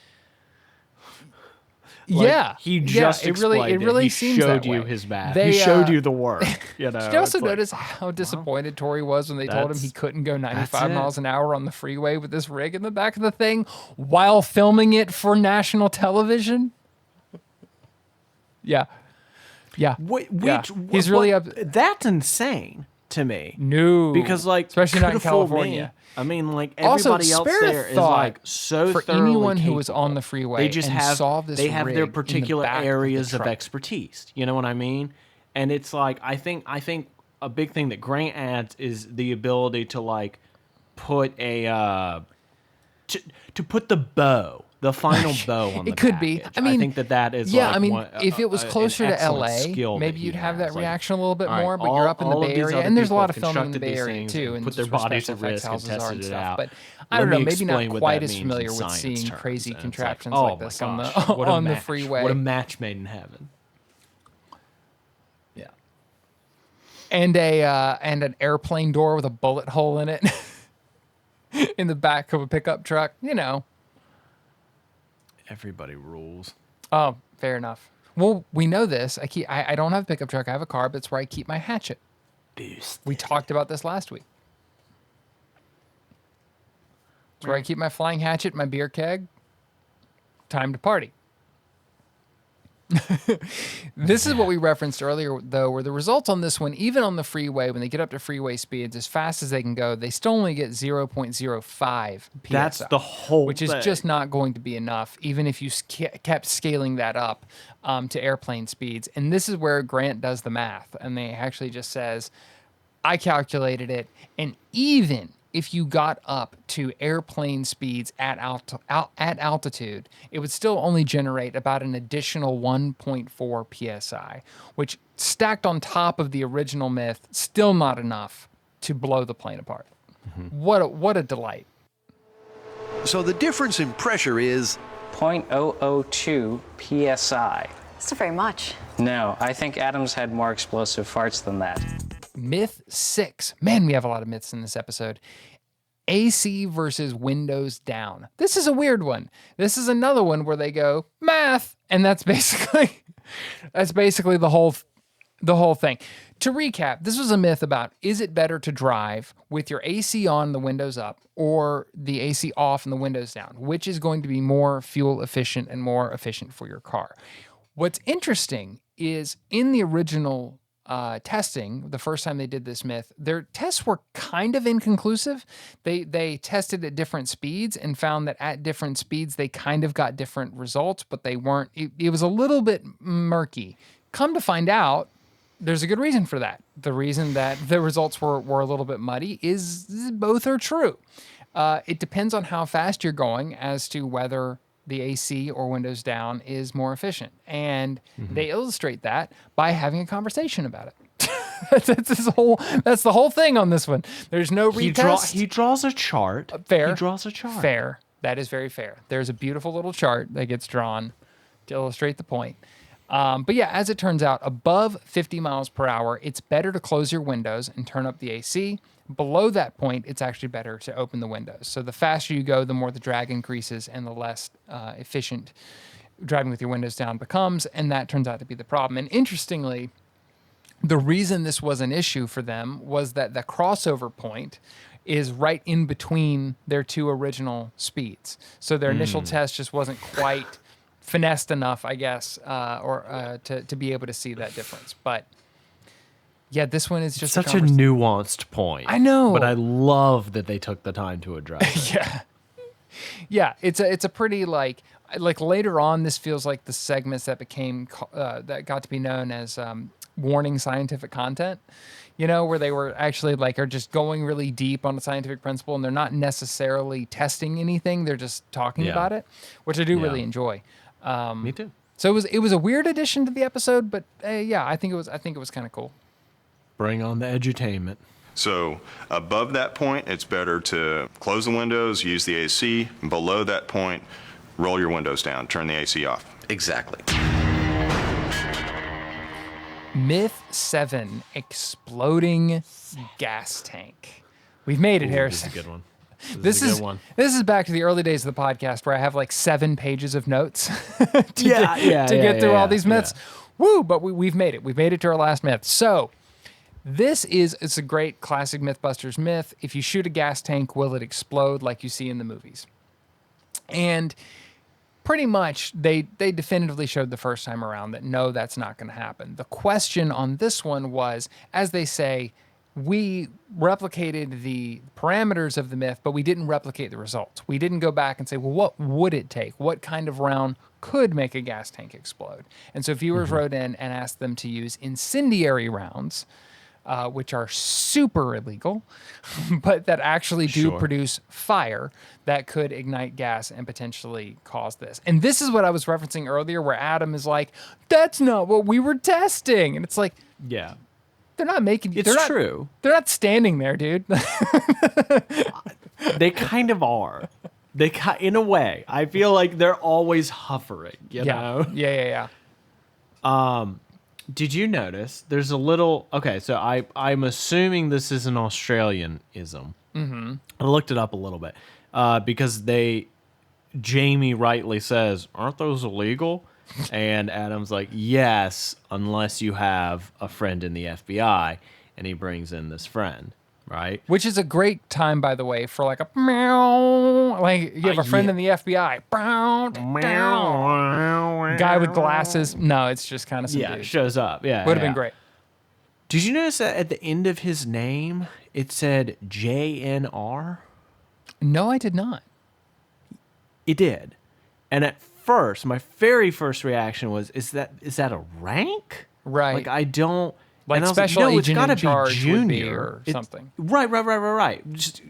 yeah, he just it really he seems showed that you way. his back. They, He showed you the work. Did you also it's like, notice how disappointed Tori was when they told him he that's- couldn't go 95 that's it. miles an hour on the freeway with this rig in the back of the thing while filming it for national television? Yeah. Yeah. Yeah. He's really up. That's insane to me. No. Because especially not in coulda fooled me. California. I mean, like Also, everybody else spare a there is thought like so for thoroughly anyone who was capable. on the freeway They just and have saw this they have rig their in the particular back of the areas of truck. expertise. You know what I mean? And it's like I think a big thing that Grant adds is the ability to like put a to put the bow. The final bow on the It could be. package. I mean, think that is yeah. like I mean, one- if it was an closer to excellent LA, skill maybe he you'd have that has. Like, reaction a little bit all right, more. But you're up in the all of Bay these Area, other and there's a people lot of have filming in the constructed Bay these Area things too, and and put their for bodies special at effects risk and houses are and tested it stuff. out. But I Let don't know, me maybe not explain what quite that as means familiar in with science seeing terms. crazy And it's contraptions like, like oh my this on the gosh, what a on the match. freeway. What a match made in heaven. Yeah. And an airplane door with a bullet hole in it in the back of a pickup truck. Everybody rules. Oh, fair enough. Well, we know this. I don't have a pickup truck. I have a car, but it's where I keep my hatchet. Boost. We talked about this last week. It's where I keep my flying hatchet, my beer keg. Time to party. This is what we referenced earlier, though, where the results on this one, even on the freeway, when they get up to freeway speeds as fast as they can go, they still only get 0.05 PSI. That's the whole which is thing. just not going to be enough, even if you kept scaling that up to airplane speeds. And this is where Grant does the math, and they actually just says, I calculated it, and even if you got up to airplane speeds at altitude, it would still only generate about an additional 1.4 psi, which stacked on top of the original myth, still not enough to blow the plane apart. What a delight. So the difference in pressure is 0.002 psi. That's not very much. No, I think Adams had more explosive farts than that. Myth 6. Man, we have a lot of myths in this episode. AC versus windows down. This is a weird one. This is another one where they go math, and that's basically the whole thing. To recap, this was a myth about, is it better to drive with your AC on, the windows up, or the AC off and the windows down? Which is going to be more fuel efficient and more efficient for your car? What's interesting is in the original testing, the first time they did this myth, their tests were kind of inconclusive. They tested at different speeds and found that at different speeds they kind of got different results, but they weren't. It was a little bit murky. Come to find out, there's a good reason for that. The reason that the results were a little bit muddy is both are true. It depends on how fast you're going as to whether the AC or windows down is more efficient. And they illustrate that by having a conversation about it. That's the whole thing on this one. There's no retest. He draws a chart. Fair. He draws a chart. Fair. That is very fair. There's a beautiful little chart that gets drawn to illustrate the point. But yeah, as it turns out, above 50 miles per hour, it's better to close your windows and turn up the AC. Below that point, it's actually better to open the windows. So the faster you go, the more the drag increases and the less efficient driving with your windows down becomes. And that turns out to be the problem. And interestingly, the reason this was an issue for them was that the crossover point is right in between their two original speeds. So their initial test just wasn't quite finessed enough, I guess, to be able to see that difference. But yeah, this one is just Such a nuanced point. I know. But I love that they took the time to address it. Yeah, it's a pretty like later on. This feels like the segments that became that got to be known as warning scientific content. You know, where they were actually are just going really deep on a scientific principle, and they're not necessarily testing anything. They're just talking about it, which I do really enjoy. Me too. So it was a weird addition to the episode, but yeah, I think it was kind of cool. Bring on the edutainment. So above that point, it's better to close the windows, use the AC. Below that point, roll your windows down, turn the AC off. Exactly. Myth 7, exploding gas tank. We've made it, Harrison. This is a good one. This is a good one. This is back to the early days of the podcast where I have 7 pages of notes to get through all these myths. Woo! But we've made it. We've made it to our last myth. So it's a great classic Mythbusters myth. If you shoot a gas tank, will it explode like you see in the movies? And pretty much they definitively showed the first time around that no, that's not going to happen. The question on this one was, as they say, we replicated the parameters of the myth, but we didn't replicate the results. We didn't go back and say, well, what would it take? What kind of round could make a gas tank explode? And so viewers wrote in and asked them to use incendiary rounds, which are super illegal, but that actually do produce fire that could ignite gas and potentially cause this. And this is what I was referencing earlier, where Adam is like, that's not what we were testing. And it's like, Yeah. they're not making It's they're not, true. They're not standing there, dude. They kind of are. In a way. I feel like they're always hovering, you know? Yeah. Did you notice there's a little... Okay, so I'm assuming this is an Australianism. Mm-hmm. I looked it up a little bit. Because Jamie rightly says, aren't those illegal? And Adam's like, yes, unless you have a friend in the FBI. And he brings in this friend, right? Which is a great time, by the way, for a meow. Like, you have a friend in the FBI. Guy with glasses. No, it's just kind of some Yeah, dude. shows up. Yeah. Would have been great. Did you notice that at the end of his name, it said JNR? No, I did not. It did. And at first, my very first reaction was, is that a rank? Right. Like, I don't... Like and I was special no, it's agent gotta in charge be would be junior or It's- something. Right. Just,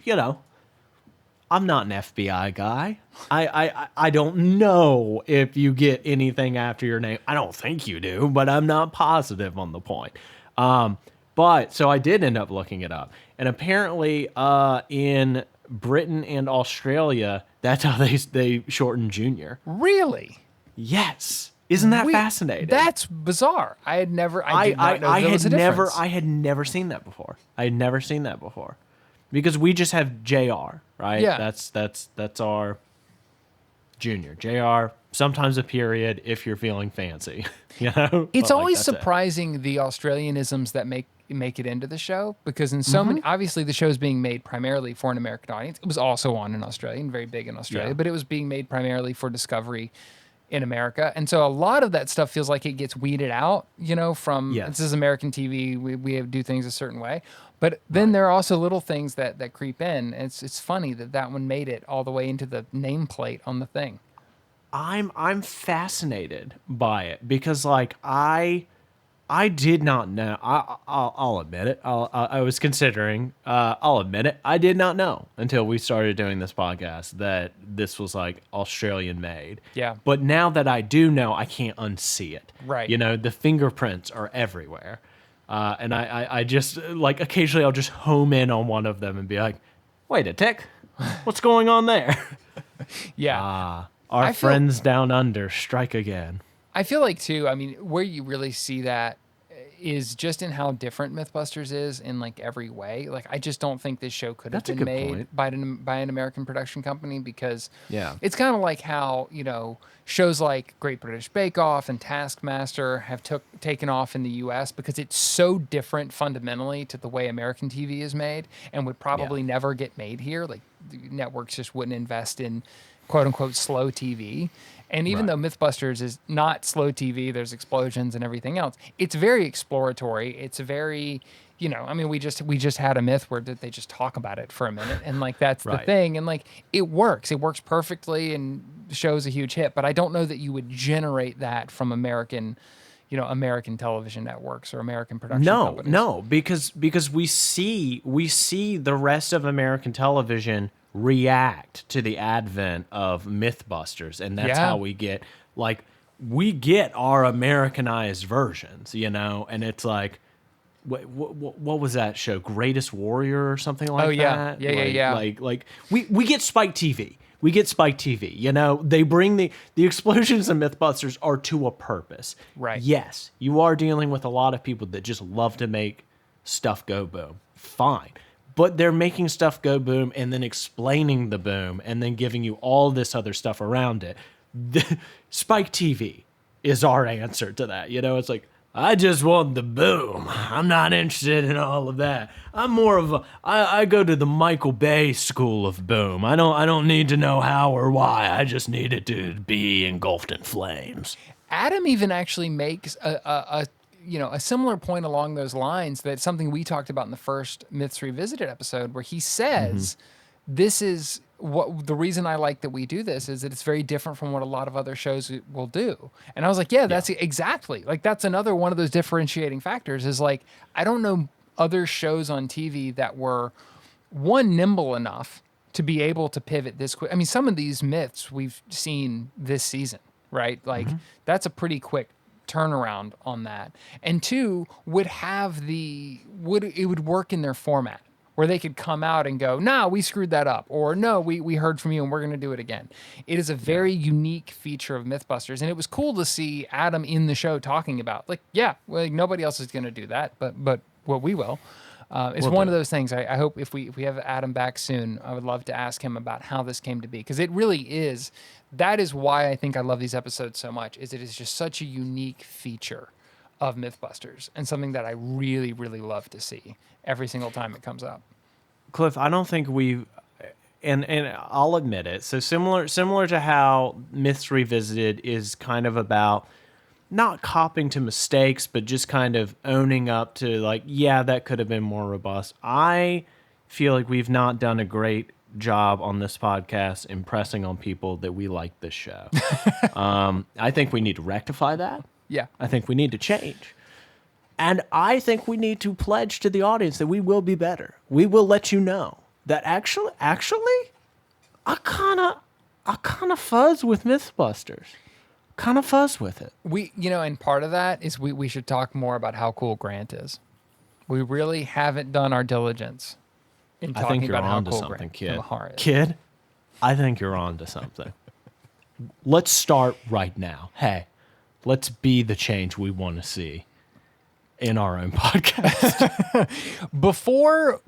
I'm not an FBI guy. I don't know if you get anything after your name. I don't think you do, but I'm not positive on the point. But so I did end up looking it up. And apparently in Britain and Australia, that's how they shorten junior. Really? Yes. Isn't that fascinating? That's bizarre. I did not know there was a difference. I had never seen that before. Because we just have JR, right? Yeah. That's our junior. JR, sometimes a period if you're feeling fancy. It's always that's it. surprising the Australianisms that make it into the show, because in so many, obviously the show is being made primarily for an American audience. It was also on in Australia and very big in Australia, Yeah. but it was being made primarily for Discovery in America. And so a lot of that stuff feels like it gets weeded out, from Yes. this is American TV. We do things a certain way. But then there are also little things that creep in. It's funny that one made it all the way into the nameplate on the thing. I'm fascinated by it because like I did not know. I'll admit it. I was considering. I'll admit it. I did not know until we started doing this podcast that this was like Australian made. Yeah. But now that I do know, I can't unsee it. Right. The fingerprints are everywhere, and I just like occasionally I'll just home in on one of them and be like, "Wait a tick, what's going on there?" Yeah. Our friends down under strike again. I feel like too, I mean, where you really see that is just in how different Mythbusters is in like every way. Like I just don't think this show could have That's a been good made point. by an American production company because Yeah. it's kind of like how, shows like Great British Bake Off and Taskmaster have taken off in the US because it's so different fundamentally to the way American TV is made and would probably never get made here. Like the networks just wouldn't invest in quote unquote slow TV. And even though Mythbusters is not slow TV, there's explosions and everything else. It's very exploratory. It's very, we just had a myth where they just talk about it for a minute, and like that's the thing, and like it works. It works perfectly, and the show's a huge hit. But I don't know that you would generate that from American television networks or American production companies. No, because we see the rest of American television react to the advent of Mythbusters, and that's how we get our Americanized versions, and it's like what was that show, Greatest Warrior or something like that? Yeah. Like we get Spike TV. We get Spike TV. They bring the explosions in Mythbusters are to a purpose. Right. Yes, you are dealing with a lot of people that just love to make stuff go boom. Fine. But they're making stuff go boom and then explaining the boom and then giving you all this other stuff around it. Spike TV is our answer to that. It's like, I just want the boom. I'm not interested in all of that. I'm more of I go to the Michael Bay school of boom. I don't need to know how or why. I just need it to be engulfed in flames. Adam even actually makes a similar point along those lines. That's something we talked about in the first Myths Revisited episode, where he says, this is what the reason I like that we do this is that it's very different from what a lot of other shows will do. And I was like, that's exactly, like, that's another one of those differentiating factors is like, I don't know other shows on TV that were nimble enough to be able to pivot this quick. I mean, some of these myths we've seen this season, right? Like that's a pretty quick turnaround on that. And two, would work in their format where they could come out and go, nah, we screwed that up. Or no, we heard from you and we're going to do it again. It is a very unique feature of Mythbusters. And it was cool to see Adam in the show talking about nobody else is going to do that, but what we will. It's one of those things. I hope if we have Adam back soon, I would love to ask him about how this came to be. Because it really is, that is why I think I love these episodes so much, is it is just such a unique feature of Mythbusters and something that I really, really love to see every single time it comes up. Cliff, I don't think we've, and I'll admit it. So similar to how Myths Revisited is kind of about not copping to mistakes, but just kind of owning up to like, yeah, that could have been more robust. I feel like we've not done a great job on this podcast impressing on people that we like this show. I think we need to rectify that. Yeah. I think we need to change. And I think we need to pledge to the audience that we will be better. We will let you know that actually, I kind of fuzz with Mythbusters. Kind of fuzz with it. And part of that is we should talk more about how cool Grant is. We really haven't done our diligence in I talking think you're about how on to cool something, Grant kid. is. Kid, I think you're on to something. Let's start right now. Hey, let's be the change we want to see in our own podcast. Before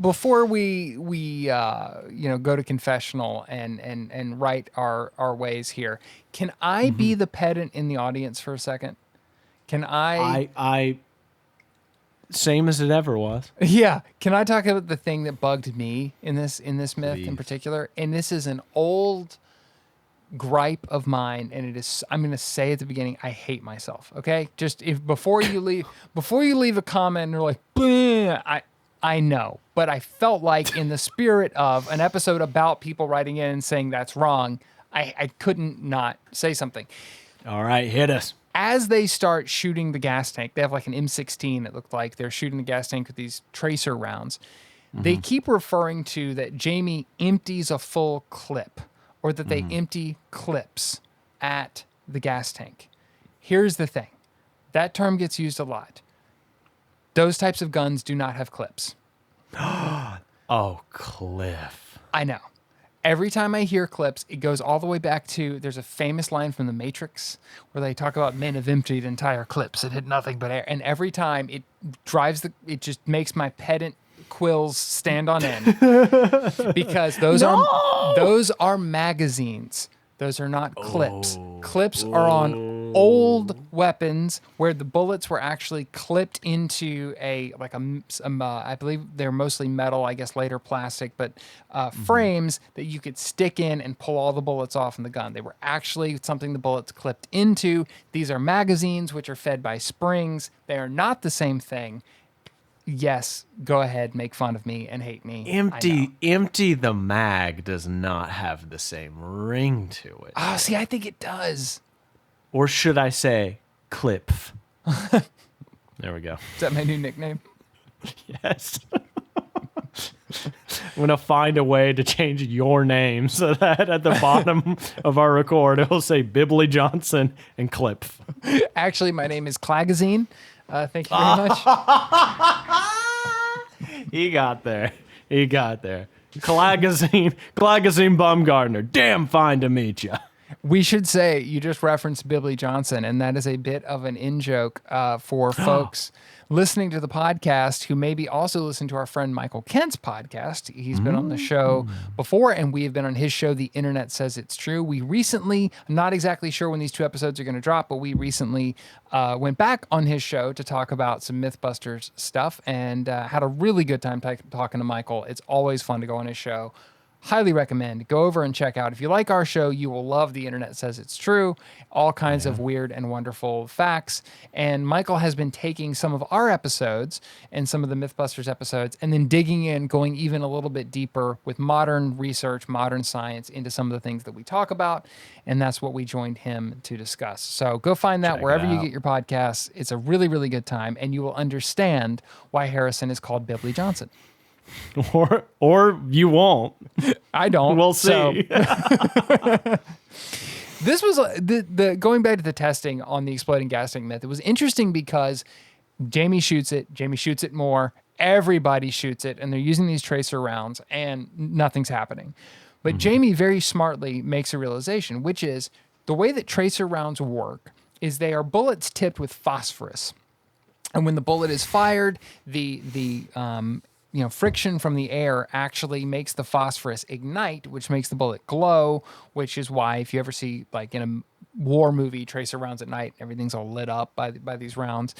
we go to confessional and right our ways here, can I be the pedant in the audience for a second? Can I same as it ever was. Yeah. Can I talk about the thing that bugged me in this myth in Please. particular? And this is an old gripe of mine, and it is, I'm going to say at the beginning, I hate myself. Okay, just if before you leave a comment and you're like, "Bleh," I know, but I felt like in the spirit of an episode about people writing in and saying that's wrong, I couldn't not say something. All right, hit us. As they start shooting the gas tank, they have like an M16. It looked like they're shooting the gas tank with these tracer rounds. They keep referring to that Jamie empties a full clip, or that they empty clips at the gas tank. Here's the thing. That term gets used a lot. Those types of guns do not have clips. Oh, Cliff. I know. Every time I hear clips, it goes all the way back to, there's a famous line from The Matrix where they talk about men have emptied entire clips and hit nothing but air. And every time it just makes my pedant quills stand on end because those are magazines. Those are not clips. Clips are on old weapons where the bullets were actually clipped into I believe they're mostly metal, I guess later plastic, but frames that you could stick in and pull all the bullets off in the gun. They were actually something the bullets clipped into. These are magazines which are fed by springs. They are not the same thing. Yes, go ahead, make fun of me and hate me. Empty the mag does not have the same ring to it. Oh, see, I think it does. Or should I say clip? There we go. Is that my new nickname? Yes. I'm going to find a way to change your name so that at the bottom of our record, it'll say Bibley Johnson and Clip. Actually, my name is Clagazine. Thank you very much. He got there. Clagazine Bumgardner. Damn fine to meet you. We should say you just referenced Bibley Johnson, and that is a bit of an in-joke for folks listening to the podcast who maybe also listen to our friend Michael Kent's podcast. He's been on the show before, and we have been on his show, The Internet Says It's True. We recently, I'm not exactly sure when these 2 episodes are going to drop, but we recently went back on his show to talk about some Mythbusters stuff and had a really good time talking to Michael. It's always fun to go on his show. Highly recommend. Go over and check out. If you like our show, you will love The Internet Says It's True. All kinds of weird and wonderful facts. And Michael has been taking some of our episodes and some of the Mythbusters episodes and then digging in, going even a little bit deeper with modern research, modern science into some of the things that we talk about. And that's what we joined him to discuss. So go find that wherever you get your podcasts. It's a really, really good time. And you will understand why Harrison is called Bibley Johnson. Or you won't. I don't. We'll see. So. This was the going back to the testing on the exploding gas tank myth. It was interesting because Jamie shoots it more. Everybody shoots it, and they're using these tracer rounds, and nothing's happening. But Jamie very smartly makes a realization, which is the way that tracer rounds work is they are bullets tipped with phosphorus, and when the bullet is fired, the friction from the air actually makes the phosphorus ignite, which makes the bullet glow, which is why if you ever see, like in a war movie, tracer rounds at night, everything's all lit up by these rounds.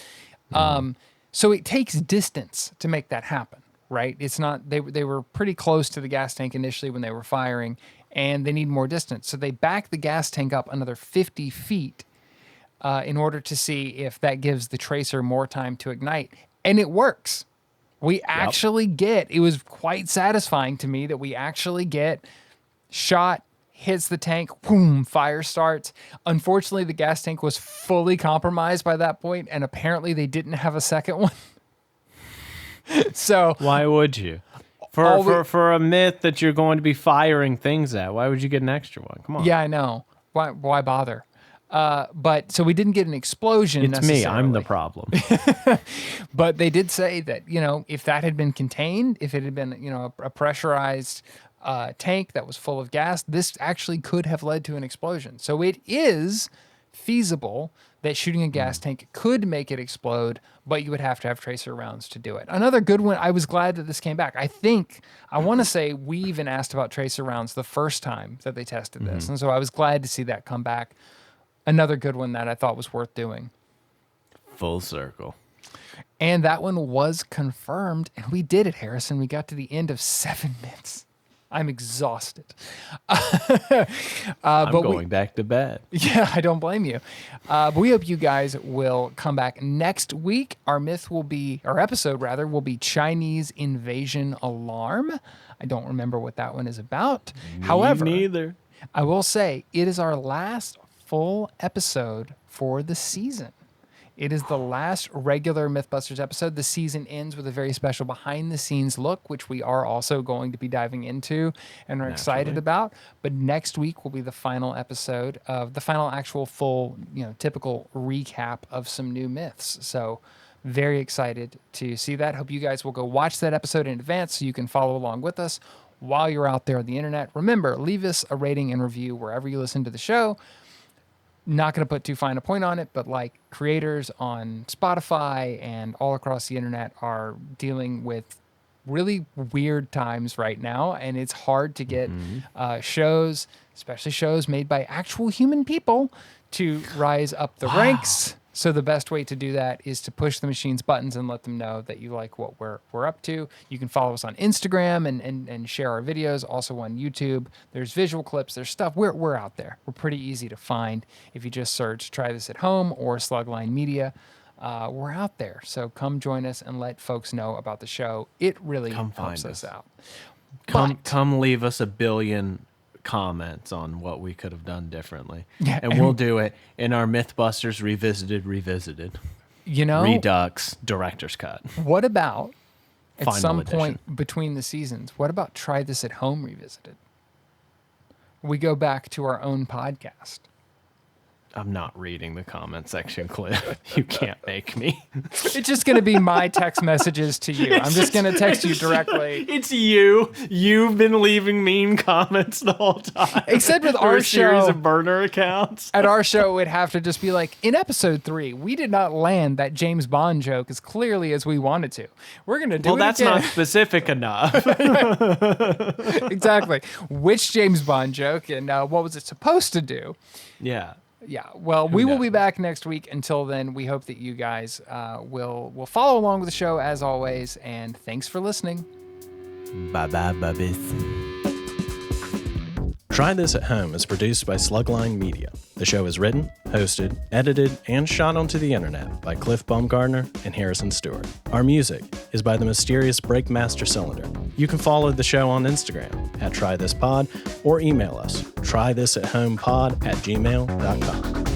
So it takes distance to make that happen, right? It's not, they were pretty close to the gas tank initially when they were firing, and they need more distance. So they back the gas tank up another 50 feet in order to see if that gives the tracer more time to ignite. And it works. We actually get, it was quite satisfying to me that we actually get shot, hits the tank, boom, fire starts. Unfortunately, the gas tank was fully compromised by that point, and apparently they didn't have a second one. So why would you? For a myth that you're going to be firing things at, why would you get an extra one? Come on. Yeah, I know. Why bother? But so we didn't get an explosion. It's me. I'm the problem. But they did say that, if that had been contained, if it had been, a pressurized tank that was full of gas, this actually could have led to an explosion. So it is feasible that shooting a gas tank could make it explode, but you would have to have tracer rounds to do it. Another good one. I was glad that this came back. I want to say we even asked about tracer rounds the first time that they tested this. And so I was glad to see that come back. Another good one that I thought was worth doing. Full circle. And that one was confirmed, and we did it, Harrison. We got to the end of 7 minutes. I'm exhausted. I'm going back to bed. Yeah, I don't blame you. But we hope you guys will come back next week. Our episode will be Chinese Invasion Alarm. I don't remember what that one is about. However, neither. I will say it is our last full episode for the season. It is the last regular Mythbusters episode. The season ends with a very special behind-the-scenes look, which we are also going to be diving into and are excited about. But next week will be the final episode of the final actual full, typical recap of some new myths. So very excited to see that. Hope you guys will go watch that episode in advance so you can follow along with us while you're out there on the internet. Remember, leave us a rating and review wherever you listen to the show. Not going to put too fine a point on it, but like creators on Spotify and all across the internet are dealing with really weird times right now. And it's hard to get shows, especially shows made by actual human people, to rise up the ranks. So the best way to do that is to push the machine's buttons and let them know that you like what we're up to. You can follow us on Instagram and share our videos, also on YouTube. There's visual clips, there's stuff. We're out there. We're pretty easy to find. If you just search Try This at Home or Slugline Media, we're out there. So come join us and let folks know about the show. It really helps us out. Come leave us a billion comments on what we could have done differently. Yeah, and we'll do it in our Mythbusters Revisited. Redux Director's Cut. What about at Final some edition. point between the seasons, what about Try This at Home Revisited? We go back to our own podcast. I'm not reading the comment section, Cliff. You can't make me. It's just going to be my text messages to you. I'm just going to text you directly. It's you. You've been leaving mean comments the whole time. Except with Through our a series show, of burner accounts. at our show, it would have to just be like, in episode 3, we did not land that James Bond joke as clearly as we wanted to. We're going to do it Well, that's again. not specific enough. Exactly. Which James Bond joke and what was it supposed to do? Yeah. Yeah, well, we will be back next week. Until then, we hope that you guys will follow along with the show as always, and thanks for listening. Bye-bye, bubbies. Try This at Home is produced by Slugline Media. The show is written, hosted, edited, and shot onto the internet by Cliff Bumgardner and Harrison Stewart. Our music is by the mysterious Breakmaster Cylinder. You can follow the show on Instagram @TryThisPod or email us trythisathomepod@gmail.com.